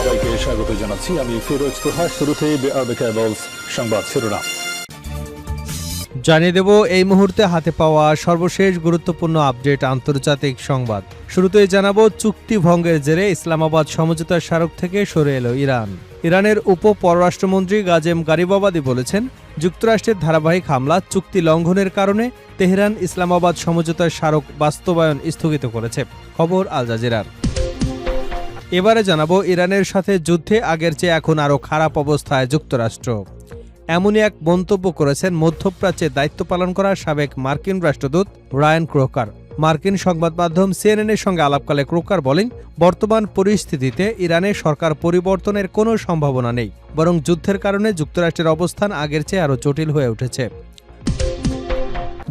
সবাইকে স্বাগত জানাচ্ছি। আমি ফিরোজ তোহা। শুরুতেই সংবাদ শিরোনাম জানিয়ে দেব এই মুহূর্তে হাতে পাওয়া সর্বশেষ গুরুত্বপূর্ণ আপডেট আন্তর্জাতিক সংবাদ। শুরুতেই জানাবো চুক্তি ভঙ্গের জেরে ইসলামাবাদ সমঝোতা স্মারক থেকে সরে এলো ইরান। ইরানের উপ পররাষ্ট্রমন্ত্রী গাজেম গারিবাবাদি বলেছেন, যুক্তরাষ্ট্রের ধারাবাহিক হামলা চুক্তি লঙ্ঘনের কারণে তেহরান ইসলামাবাদ সমঝোতার স্মারক বাস্তবায়ন স্থগিত করেছে। খবর আল জাজিরার। এবারে জানাবো ইরানের সাথে যুদ্ধে আগের চেয়ে এখন আরও খারাপ অবস্থায় যুক্তরাষ্ট্র। এমনই এক মন্তব্য করেছেন মধ্যপ্রাচ্যে দায়িত্ব পালন করা সাবেক মার্কিন রাষ্ট্রদূত রায়ান ক্রোকার। মার্কিন সংবাদ মাধ্যম সিএনএনের সঙ্গে আলাপকালে ক্রোকার বলেন, বর্তমান পরিস্থিতিতে ইরানের সরকার পরিবর্তনের কোনো সম্ভাবনা নেই, বরং যুদ্ধের কারণে যুক্তরাষ্ট্রের অবস্থান আগের চেয়ে আরও জটিল হয়ে উঠেছে।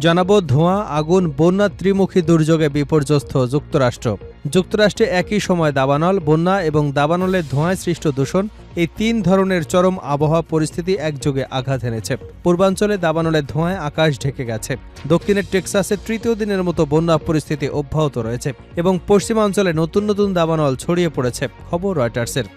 জানাবো ধোঁয়া, আগুন, বন্যা ত্রিমুখী দুর্যোগে বিপর্যস্ত যুক্তরাষ্ট্র। যুক্তরাষ্ট্রে একই সময় দাবানল, বন্যা এবং দাবানলের ধোঁয়ায় সৃষ্ট দূষণ, এই তিন ধরনের চরম আবহাওয়া পরিস্থিতি একযোগে আঘাত এনেছে। পূর্বাঞ্চলে দাবানলের ধোঁয়ায় আকাশ ঢেকে গেছে। দক্ষিণের টেক্সাসে তৃতীয় দিনের মতো বন্যা পরিস্থিতি অব্যাহত রয়েছে এবং পশ্চিমাঞ্চলে নতুন নতুন দাবানল ছড়িয়ে পড়েছে। খবর রয়টার্সের।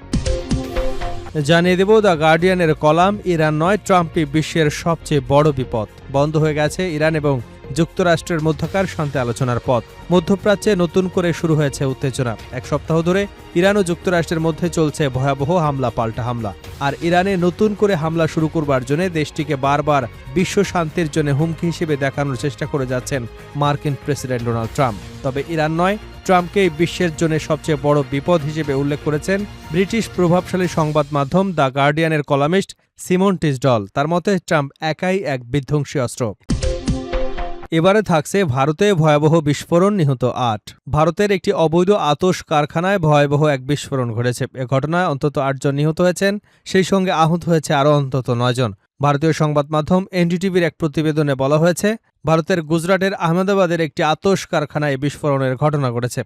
জানিয়ে দেব দ্য গার্ডিয়ানের কলাম, ইরান নয় ট্রাম্পই বিশ্বের সবচেয়ে বড় বিপদ। বন্ধ হয়ে গেছে ইরান এবং যুক্তরাষ্ট্রের মধ্যকার শান্তি আলোচনার পথ। মধ্যপ্রাচ্যে নতুন করে শুরু হয়েছে উত্তেজনা। এক সপ্তাহ ধরে ইরান ও যুক্তরাষ্ট্রের মধ্যে চলছে ভয়াবহ হামলা পাল্টা হামলা। আর ইরানে নতুন করে হামলা শুরু করবার জন্য দেশটিকে বারবার বিশ্ব শান্তির জন্য হুমকি হিসেবে দেখানোর চেষ্টা করে যাচ্ছেন মার্কিন প্রেসিডেন্ট ডোনাল্ড ট্রাম্প। তবে ইরান নয় ট্রাম্পকে বিশ্বের জন্য সবচেয়ে বড় বিপদ হিসেবে উল্লেখ করেছেন ব্রিটিশ প্রভাবশালী সংবাদ মাধ্যম দ্য গার্ডিয়ানের কলামিস্ট সিমন টিসডল। তার মতে ট্রাম্প একাই এক বিধ্বংসী অস্ত্র। এবারে থাকছে ভারতে ভয়াবহ বিস্ফোরণ, নিহত ৮। ভারতের একটি অবৈধ আতশ কারখানায় ভয়াবহ এক বিস্ফোরণ ঘটেছে। এ ঘটনায় অন্তত ৮ জন নিহত হয়েছেন, সেই সঙ্গে আহত হয়েছে আরও অন্তত ৯ জন। ভারতীয় সংবাদ মাধ্যম এনডিটিভির এক প্রতিবেদনে বলা হয়েছে, ভারতের গুজরাটের আহমেদাবাদের একটি আতশ কারখানায় বিস্ফোরণের ঘটনা ঘটেছে।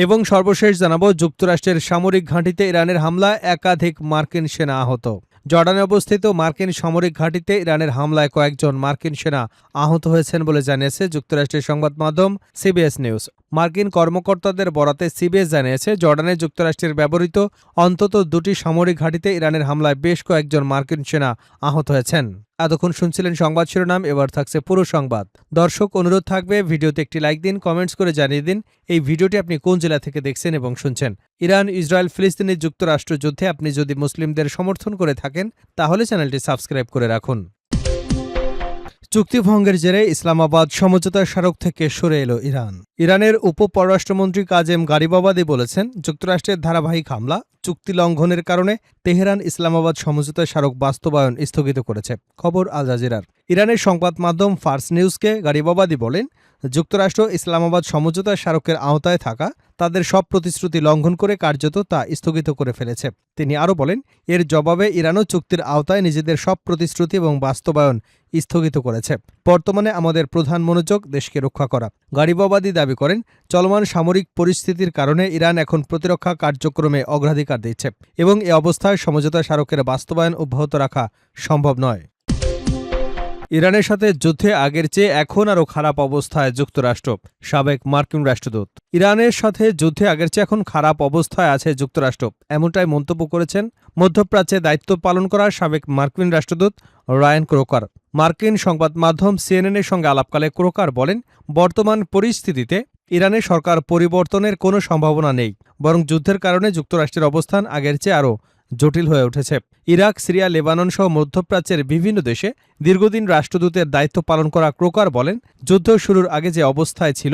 এবং সর্বশেষ জানাবো যুক্তরাষ্ট্রের সামরিক ঘাঁটিতে ইরানের হামলায় একাধিক মার্কিন সেনা আহত। জর্ডানে অবস্থিত মার্কিন সামরিক ঘাঁটিতে ইরানের হামলায় কয়েকজন মার্কিন সেনা আহত হয়েছেন বলে জানিয়েছে যুক্তরাষ্ট্রের সংবাদ মাধ্যম সিবিএস নিউজ। মার্কিন কর্মকর্তাদের বরাতে সিবিএস জানিয়েছে, জর্ডানে যুক্তরাষ্ট্রের ব্যবহৃত অন্তত 2টি সামরিক ঘাঁটিতে ইরানের হামলায় বেশ কয়েকজন মার্কিন সেনা আহত হয়েছেন। এতক্ষণ শুনছিলেন সংবাদ শিরোনাম, এবার থাকছে পুরো সংবাদ। দর্শক, অনুরোধ থাকবে ভিডিওতে একটি লাইক দিন, কমেন্টস করে জানিয়ে দিন এই ভিডিওটি আপনি কোন জেলা থেকে দেখছেন এবং শুনছেন। ইরান, ইসরায়েল, ফিলিস্তিনি যুক্তরাষ্ট্র যুদ্ধে আপনি যদি মুসলিমদের সমর্থন করে থাকেন তাহলে চ্যানেলটি সাবস্ক্রাইব করে রাখুন। চুক্তিভঙ্গের জেরে ইসলামাবাদ সমঝোতা স্মারক থেকে সরে এলো ইরান। ইরানের উপ পররাষ্ট্রমন্ত্রী কাজেম গারিবাবাদি বলেছেন, যুক্তরাষ্ট্রের ধারাবাহিক হামলা চুক্তি লঙ্ঘনের কারণে তেহরান ইসলামাবাদ সমঝোতা স্মারক বাস্তবায়ন স্থগিত করেছে। খবর আল জাজিরার। ইরানের সংবাদ মাধ্যম ফার্স নিউজকে গারিবাবাদি বলেন, যুক্তরাষ্ট্র ইসলামাবাদ সমঝোতা স্মারকের আওতায় থাকা তাদের সব প্রতিশ্রুতি লঙ্ঘন করে কার্যত তা স্থগিত করে ফেলেছে। তিনি আরও বলেন, এর জবাবে ইরানও চুক্তির আওতায় নিজেদের সব প্রতিশ্রুতি এবং বাস্তবায়ন স্থগিত করেছে। বর্তমানে আমাদের প্রধান মনোযোগ দেশকে রক্ষা করা। গারিবাবাদি দাবি করেন, চলমান সামরিক পরিস্থিতির কারণে ইরান এখন প্রতিরক্ষা কার্যক্রমে অগ্রাধিকার দিচ্ছে এবং এ অবস্থায় সমঝোতা স্মারকের বাস্তবায়ন অব্যাহত রাখা সম্ভব নয়। ইরানের সাথে যুদ্ধে আগের চেয়ে এখন আরও খারাপ অবস্থায় যুক্তরাষ্ট্র। সাবেক মার্কিন রাষ্ট্রদূত। ইরানের সাথে যুদ্ধে আগের চেয়ে এখন খারাপ অবস্থায় আছে যুক্তরাষ্ট্র, এমনটাই মন্তব্য করেছেন মধ্যপ্রাচ্যে দায়িত্ব পালন করা সাবেক মার্কিন রাষ্ট্রদূত রায়ান ক্রোকার। মার্কিন সংবাদ মাধ্যম সিএনএনের সঙ্গে আলাপকালে ক্রোকার বলেন, বর্তমান পরিস্থিতিতে ইরানের সরকার পরিবর্তনের কোনো সম্ভাবনা নেই, বরং যুদ্ধের কারণে যুক্তরাষ্ট্রের অবস্থান আগের চেয়ে আরও জটিল হয়ে উঠেছে। ইরাক, সিরিয়া, লেবানন সহ মধ্যপ্রাচ্যের বিভিন্ন দেশে দীর্ঘদিন রাষ্ট্রদূতের দায়িত্ব পালন করা ক্রোকার বলেন, যুদ্ধ শুরুর আগে যে অবস্থায় ছিল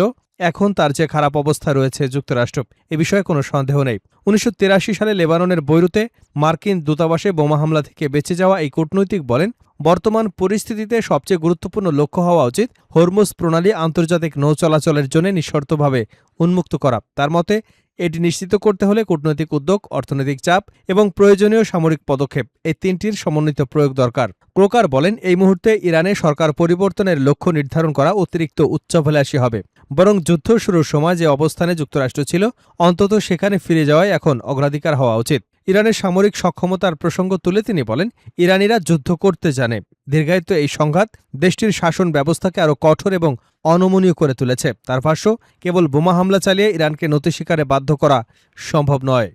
এখন তার চেয়ে খারাপ অবস্থায় রয়েছে যুক্তরাষ্ট্র, এ বিষয়ে কোনো সন্দেহ নেই। 1983 সালে লেবাননের বৈরুতে মার্কিন দূতাবাসে বোমা হামলা থেকে বেঁচে যাওয়া এই কূটনৈতিক বলেন, বর্তমান পরিস্থিতিতে সবচেয়ে গুরুত্বপূর্ণ লক্ষ্য হওয়া উচিত হরমুজ প্রণালী আন্তর্জাতিক নৌ চলাচলের জন্য নিঃশর্তভাবে উন্মুক্ত করা। তার মতে, এটি নিশ্চিত করতে হলে কূটনৈতিক উদ্যোগ, অর্থনৈতিক চাপ এবং প্রয়োজনীয় সামরিক পদক্ষেপ, এই তিনটির সমন্বিত প্রয়োগ দরকার। ক্রোকার বলেন, এই মুহূর্তে ইরানে সরকার পরিবর্তনের লক্ষ্য নির্ধারণ করা অতিরিক্ত উচ্চাভিলাষী হবে, বরং যুদ্ধ শুরুর সময় যে অবস্থানে যুক্তরাষ্ট্র ছিল অন্তত সেখানে ফিরে যাওয়াই এখন অগ্রাধিকার হওয়া উচিত। ইরানের সামরিক সক্ষমতার প্রসঙ্গ তুলে তিনি বলেন, ইরানিরা যুদ্ধ করতে জানে। দীর্ঘায়িত এই সংঘাত দেশটির শাসন ব্যবস্থাকে আরও কঠোর এবং অনমনীয় করে তুলেছে। তার ভাষ্য, কেবল বোমা হামলা চালিয়ে ইরানকে নতি স্বীকারে বাধ্য করা সম্ভব নয়।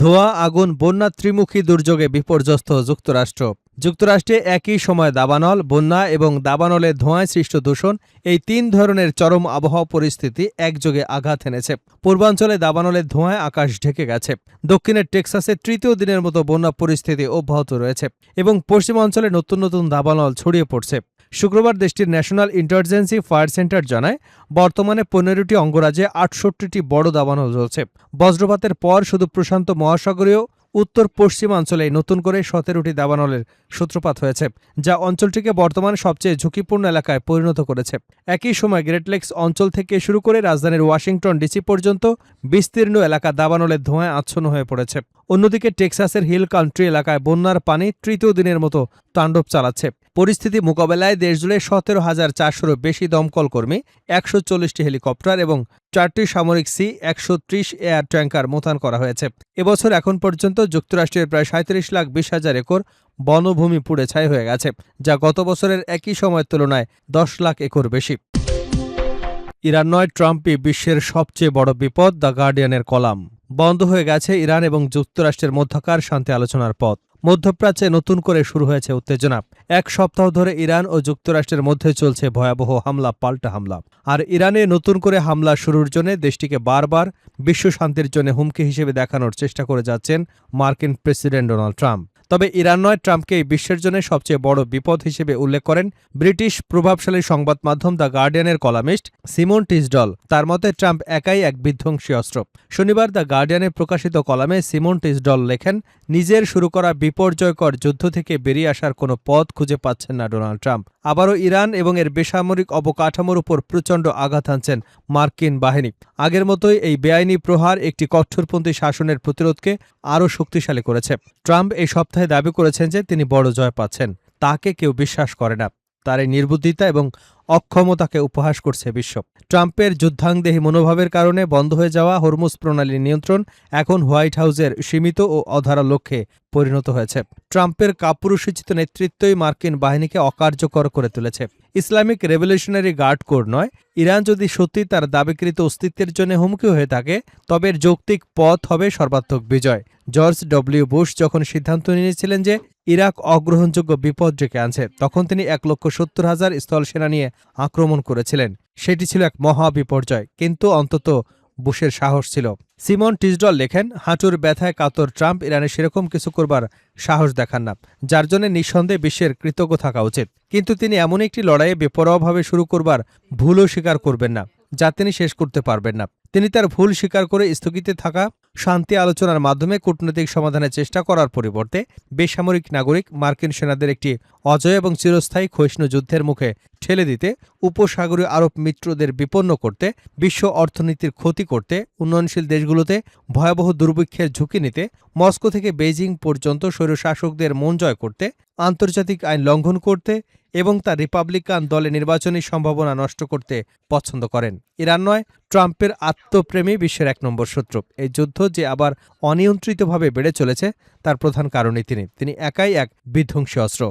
ধোঁয়া, আগুন, বন্যা ত্রিমুখী দুর্যোগে বিপর্যস্ত যুক্তরাষ্ট্র। যুক্তরাষ্ট্রে একই সময় দাবানল, বন্যা এবং দাবানলে ধোঁয়ায় সৃষ্ট দূষণ এই তিন ধরনের চরম আবহাওয়া পরিস্থিতি একযোগে আঘাত এনেছে। পূর্বাঞ্চলে দাবানলের ধোঁয়ায় আকাশ ঢেকে গেছে। দক্ষিণের টেক্সাসে তৃতীয় দিনের মতো বন্যা পরিস্থিতি অব্যাহত রয়েছে এবং পশ্চিমাঞ্চলে নতুন নতুন দাবানল ছড়িয়ে পড়ছে। শুক্রবার দেশটির ন্যাশনাল ইন্টার্জেন্সি ফায়ার সেন্টার জানায়, বর্তমানে ১৫টি অঙ্গরাজ্যে ৬৮টি বড় দাবানল চলছে। বজ্রপাতের পর শুধু প্রশান্ত মহাসাগরীয় উত্তর পশ্চিমাঞ্চলে নতুন করে ১৭টি দাবানলের সূত্রপাত হয়েছে, যা অঞ্চলটিকে বর্তমানে সবচেয়ে ঝুঁকিপূর্ণ এলাকায় পরিণত করেছে। একই সময় গ্রেট লেকস অঞ্চল থেকে শুরু করে রাজধানীর ওয়াশিংটন ডিসি পর্যন্ত বিস্তীর্ণ এলাকা দাবানলের ধোঁয়ায় আচ্ছন্ন হয়ে পড়েছে। অন্যদিকে টেক্সাসের হিল কান্ট্রি এলাকায় বন্যার পানি তৃতীয় দিনের মতো তাণ্ডব চালাচ্ছে। পরিস্থিতি মোকাবেলায় দেশজুড়ে ১৭,৪০০-রও বেশি দমকল কর্মী, ১৪০টি হেলিকপ্টার এবং ৪টি সামরিক C-১৩০ এয়ার ট্যাঙ্কার মোতায়েন করা হয়েছে। এবছর এখন পর্যন্ত যুক্তরাষ্ট্রের প্রায় ৩৭,২০,০০০ একর বনভূমি পুড়ে ছাই হয়ে গেছে, যা গত বছরের একই সময়ের তুলনায় ১০ লাখ একর বেশি। ইরান নয়, ট্রাম্পই বিশ্বের সবচেয়ে বড় বিপদ, দ্য গার্ডিয়ানের কলাম। বন্ধ হয়ে গেছে ইরান এবং যুক্তরাষ্ট্রের মধ্যকার শান্তি আলোচনার পথ। মধ্যপ্রাচ্যে নতুন করে শুরু হয়েছে উত্তেজনা। এক সপ্তাহ ধরে ইরান ও যুক্তরাষ্ট্রের মধ্যে চলছে ভয়াবহ হামলা পাল্টা হামলা। আর ইরানে নতুন করে হামলা শুরুর জন্য দেশটিকে বারবার বিশ্ব শান্তির জন্য হুমকি হিসেবে দেখানোর চেষ্টা করে যাচ্ছেন মার্কিন প্রেসিডেন্ট ডোনাল্ড ট্রাম্প। তবে ইরান নয়, ট্রাম্পকে এই বিশ্বের জন্য সবচেয়ে বড় বিপদ হিসেবে উল্লেখ করেন ব্রিটিশ প্রভাবশালী সংবাদ মাধ্যম দ্য গার্ডিয়ানের কলামিস্ট সিমন টিসডল। তার মতে ট্রাম্প একাই এক বিধ্বংসী অস্ত্র। শনিবার দ্য গার্ডিয়ানে প্রকাশিত কলামে সিমন টিসডল লেখেন, নিজের শুরু করা বিপর্যয়কর যুদ্ধ থেকে বেরিয়ে আসার কোনো পথ খুঁজে পাচ্ছেন না ডোনাল্ড ট্রাম্প। আবারও ইরান এবং এর বেসামরিক অবকাঠামোর উপর প্রচণ্ড আঘাত হানছেন মার্কিন বাহিনী। আগের মতোই এই বেআইনি প্রহার একটি কঠোরপন্থী শাসনের প্রতিরোধকে আরও শক্তিশালী করেছে। ট্রাম্প এই সপ্তাহে দাবি করেছেন যে তিনি বড় জয় পাচ্ছেন। তাকে কেউ বিশ্বাস করে না। তার এই নির্বুদ্ধিতা এবং অক্ষমতাকে উপহাস করছে বিশ্ব। ট্রাম্পের যুদ্ধাংদেহী মনোভাবের কারণে বন্ধ হয়ে যাওয়া হরমুজ প্রণালীর নিয়ন্ত্রণ এখন হোয়াইট হাউসের সীমিত ও অধারা লক্ষ্যে পরিণত হয়েছে। ট্রাম্পের কাপুরুষোচিত নেতৃত্বই মার্কিন বাহিনীকে অকার্যকর করে তুলেছে। ইসলামিক রেভলিউশনারি গার্ড কোর নয়, ইরান যদি সত্যি তার দাবিকৃত অস্তিত্বের জন্য হুমকি হয়ে থাকে, তবে এর যৌক্তিক পথ হবে সর্বাত্মক বিজয়। জর্জ ডব্লিউ বুশ যখন সিদ্ধান্ত নিয়েছিলেন যে ইরাক অগ্রহণযোগ্য বিপদ ডেকে আনছে, তখন তিনি ১,৭০,০০০ স্থলসেনা নিয়ে আক্রমণ করেছিলেন। সেটি ছিল এক মহা বিপর্যয়, কিন্তু অন্তত বুশের সাহস ছিল। সিমন টিসডল লেখেন, হাঁটুর ব্যথায় কাতর ট্রাম্প ইরানে সেরকম কিছু করবার সাহস দেখান না, যার জন্য নিঃসন্দেহে বিশ্বের কৃতজ্ঞ থাকা উচিত। কিন্তু তিনি এমন একটি লড়াইয়ে বেপরোয়াভাবে শুরু করবার ভুলও স্বীকার করবেন না, যা তিনি শেষ করতে পারবেন না। তিনি তার ভুল স্বীকার করে স্থগিতে থাকা শান্তি আলোচনার মাধ্যমে কূটনৈতিক সমাধানের চেষ্টা করার পরিবর্তে বেসামরিক নাগরিক মার্কিন সেনাদের একটি অজয় এবং চিরস্থায়ী ক্ষয়িষ্ণু যুদ্ধের মুখে ঠেলে দিতে, উপসাগরীয় আরব মিত্রদের বিপন্ন করতে, বিশ্ব অর্থনীতির ক্ষতি করতে, উন্নয়নশীল দেশগুলোতে ভয়াবহ দুর্ভিক্ষের ঝুঁকি নিতে, মস্কো থেকে বেইজিং পর্যন্ত স্বৈরশাসকদের মন জয় করতে, আন্তর্জাতিক আইন লঙ্ঘন করতে এবং তার রিপাবলিকান দলে নির্বাচনী সম্ভাবনা নষ্ট করতে পছন্দ করেন। ইরান নয়, ট্রাম্পের আত্মপ্রেমী বিশ্বের ১ নম্বর শত্রু। এই যুদ্ধ যে আবার অনিয়ন্ত্রিতভাবে বেড়ে চলেছে, তার প্রধান কারণই তিনি একাই এক বিধ্বংসী অস্ত্র।